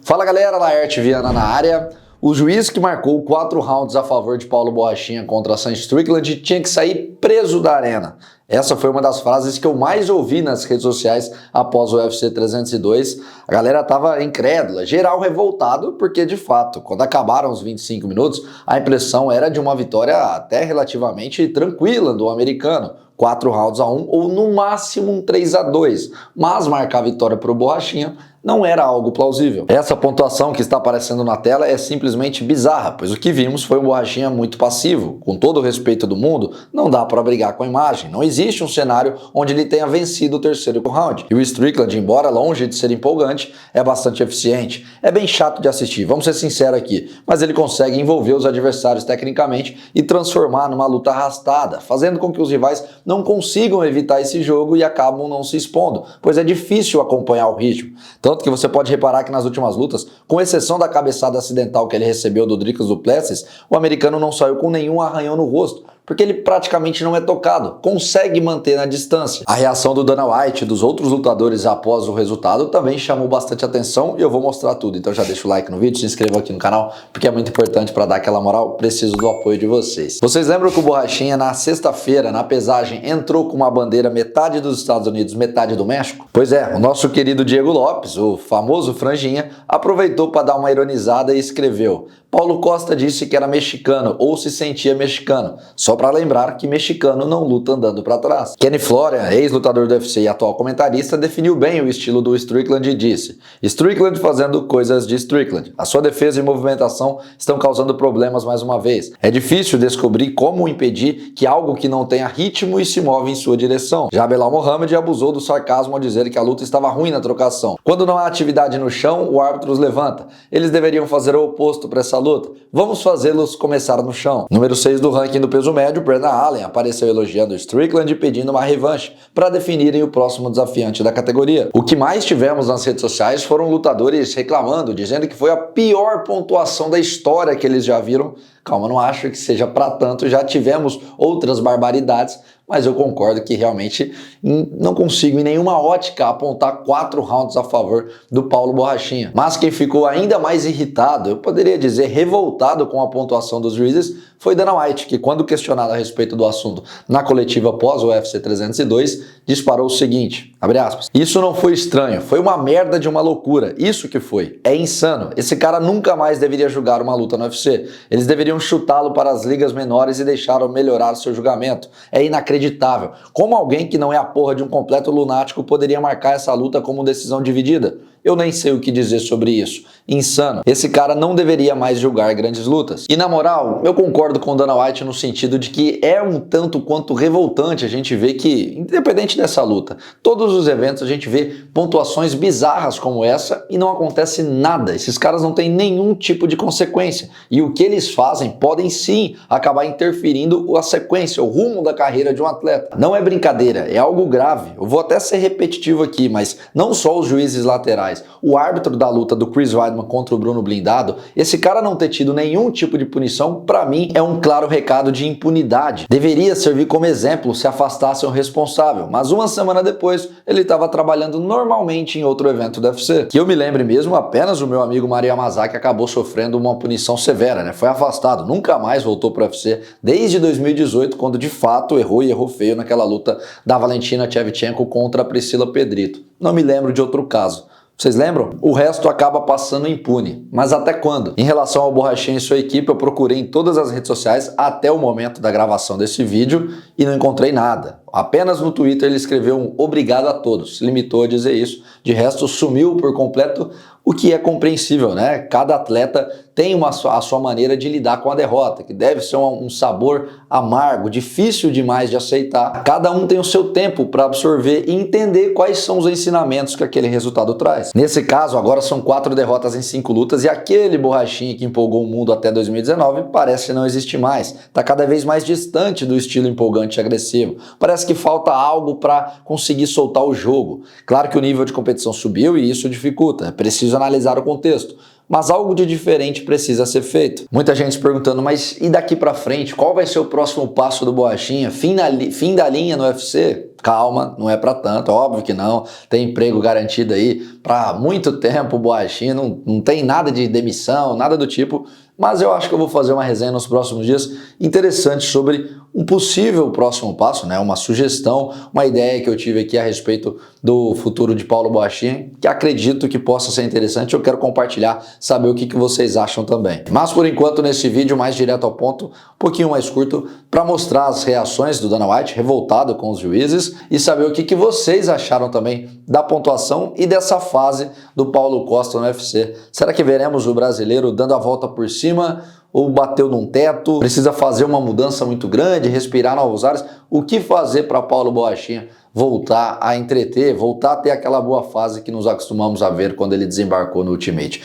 Fala galera, Laerte Viana na área. O juiz que marcou 4 rounds a favor de Paulo Borrachinha contra Sean Strickland tinha que sair preso da arena. Essa foi uma das frases que eu mais ouvi nas redes sociais após o UFC 302. A galera tava incrédula, geral revoltado, porque de fato, quando acabaram os 25 minutos, a impressão era de uma vitória até relativamente tranquila do americano. 4 rounds a 1 ou no máximo um 3-2, mas marcar a vitória para o Borrachinha não era algo plausível. Essa pontuação que está aparecendo na tela é simplesmente bizarra, pois o que vimos foi um Borrachinha muito passivo. Com todo o respeito do mundo, não dá para brigar com a imagem. Não existe um cenário onde ele tenha vencido o terceiro round. E o Strickland, embora longe de ser empolgante, é bastante eficiente. É bem chato de assistir, vamos ser sinceros aqui, mas ele consegue envolver os adversários tecnicamente e transformar numa luta arrastada, fazendo com que os rivais não consigam evitar esse jogo e acabam não se expondo, pois é difícil acompanhar o ritmo. Tanto que você pode reparar que nas últimas lutas, com exceção da cabeçada acidental que ele recebeu do Dricus du Plessis, o americano não saiu com nenhum arranhão no rosto, porque ele praticamente não é tocado, consegue manter na distância. A reação do Dana White e dos outros lutadores após o resultado também chamou bastante atenção e eu vou mostrar tudo. Então já deixa o like no vídeo, se inscreva aqui no canal, porque é muito importante para dar aquela moral, preciso do apoio de vocês. Vocês lembram que o Borrachinha na sexta-feira, na pesagem, entrou com uma bandeira metade dos Estados Unidos, metade do México? Pois é, o nosso querido Diego Lopes, o famoso Franjinha, aproveitou para dar uma ironizada e escreveu: Paulo Costa disse que era mexicano ou se sentia mexicano. Só para lembrar que mexicano não luta andando para trás. Kenny Florian, ex-lutador do UFC e atual comentarista, definiu bem o estilo do Strickland e disse: Strickland fazendo coisas de Strickland. A sua defesa e movimentação estão causando problemas mais uma vez. É difícil descobrir como impedir que algo que não tenha ritmo e se move em sua direção. Já Belal Muhammad abusou do sarcasmo ao dizer que a luta estava ruim na trocação. Quando não há atividade no chão, o árbitro os levanta. Eles deveriam fazer o oposto para essa luta. Vamos fazê-los começar no chão. Número 6 do ranking do peso médio, Brendan Allen apareceu elogiando Strickland e pedindo uma revanche para definirem o próximo desafiante da categoria. O que mais tivemos nas redes sociais foram lutadores reclamando, dizendo que foi a pior pontuação da história que eles já viram. Calma, não acho que seja para tanto, já tivemos outras barbaridades, mas eu concordo que realmente não consigo em nenhuma ótica apontar 4 rounds a favor do Paulo Borrachinha. Mas quem ficou ainda mais irritado, eu poderia dizer revoltado com a pontuação dos juízes, foi Dana White, que quando questionado a respeito do assunto na coletiva após o UFC 302, disparou o seguinte, abre aspas: isso não foi estranho, foi uma merda de uma loucura, isso que foi, é insano, esse cara nunca mais deveria julgar uma luta no UFC, eles deveriam chutá-lo para as ligas menores e deixá-lo melhorar seu julgamento, é inacreditável, como alguém que não é a porra de um completo lunático poderia marcar essa luta como decisão dividida? Eu nem sei o que dizer sobre isso. Insano. Esse cara não deveria mais julgar grandes lutas. E na moral, eu concordo com o Dana White no sentido de que é um tanto quanto revoltante a gente ver que, independente dessa luta, todos os eventos a gente vê pontuações bizarras como essa e não acontece nada. Esses caras não têm nenhum tipo de consequência. E o que eles fazem podem sim acabar interferindo a sequência, o rumo da carreira de um atleta. Não é brincadeira, é algo grave. Eu vou até ser repetitivo aqui, mas não só os juízes laterais. O árbitro da luta do Chris Weidman contra o Bruno Blindado, esse cara não ter tido nenhum tipo de punição, pra mim é um claro recado de impunidade. Deveria servir como exemplo se afastassem o responsável, mas uma semana depois ele estava trabalhando normalmente em outro evento do UFC. Que eu me lembre mesmo, apenas o meu amigo Mario Yamazaki acabou sofrendo uma punição severa, né? Foi afastado, nunca mais voltou pro UFC desde 2018, quando de fato errou e errou feio naquela luta da Valentina Shevchenko contra a Priscila Pedrito. Não me lembro de outro caso. Vocês lembram? O resto acaba passando impune. Mas até quando? Em relação ao Borrachinha e sua equipe, eu procurei em todas as redes sociais até o momento da gravação desse vídeo e não encontrei nada. Apenas no Twitter ele escreveu um obrigado a todos, se limitou a dizer isso. De resto, sumiu por completo, o que é compreensível, né? Cada atleta tem a sua maneira de lidar com a derrota, que deve ser um sabor amargo, difícil demais de aceitar. Cada um tem o seu tempo para absorver e entender quais são os ensinamentos que aquele resultado traz. Nesse caso, agora são 4 derrotas em 5 lutas e aquele Borrachinha que empolgou o mundo até 2019 parece não existir mais. Está cada vez mais distante do estilo empolgante e agressivo. Parece que falta algo para conseguir soltar o jogo. Claro que o nível de competição subiu e isso dificulta. É preciso analisar o contexto. Mas algo de diferente precisa ser feito. Muita gente se perguntando, mas e daqui pra frente? Qual vai ser o próximo passo do Borrachinha? Fim da linha no UFC? Calma, não é para tanto, óbvio que não. Tem emprego garantido aí para muito tempo, Borrachinha, não tem nada de demissão, nada do tipo. Mas eu acho que eu vou fazer uma resenha nos próximos dias interessante sobre um possível próximo passo, né? Uma sugestão, uma ideia que eu tive aqui a respeito do futuro de Paulo Borrachinha, que acredito que possa ser interessante. Eu quero compartilhar, saber o que vocês acham também. Mas por enquanto, nesse vídeo mais direto ao ponto, um pouquinho mais curto, para mostrar as reações do Dana White, revoltado com os juízes, e saber o que vocês acharam também da pontuação e dessa fase do Paulo Costa no UFC. Será que veremos o brasileiro dando a volta por cima ou bateu num teto? Precisa fazer uma mudança muito grande, respirar novos ares? O que fazer para Paulo Borrachinha voltar a entreter, voltar a ter aquela boa fase que nos acostumamos a ver quando ele desembarcou no Ultimate?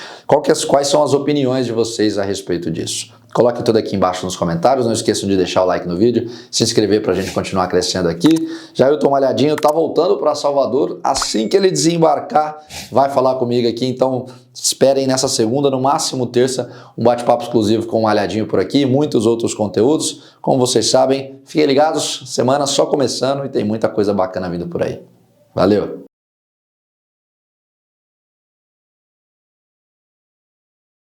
Quais são as opiniões de vocês a respeito disso? Coloque tudo aqui embaixo nos comentários, não esqueçam de deixar o like no vídeo, se inscrever para a gente continuar crescendo aqui. Jailton Malhadinho tá voltando para Salvador, assim que ele desembarcar vai falar comigo aqui, então esperem nessa segunda, no máximo terça, um bate-papo exclusivo com o Malhadinho por aqui e muitos outros conteúdos. Como vocês sabem, fiquem ligados, semana só começando e tem muita coisa bacana vindo por aí. Valeu!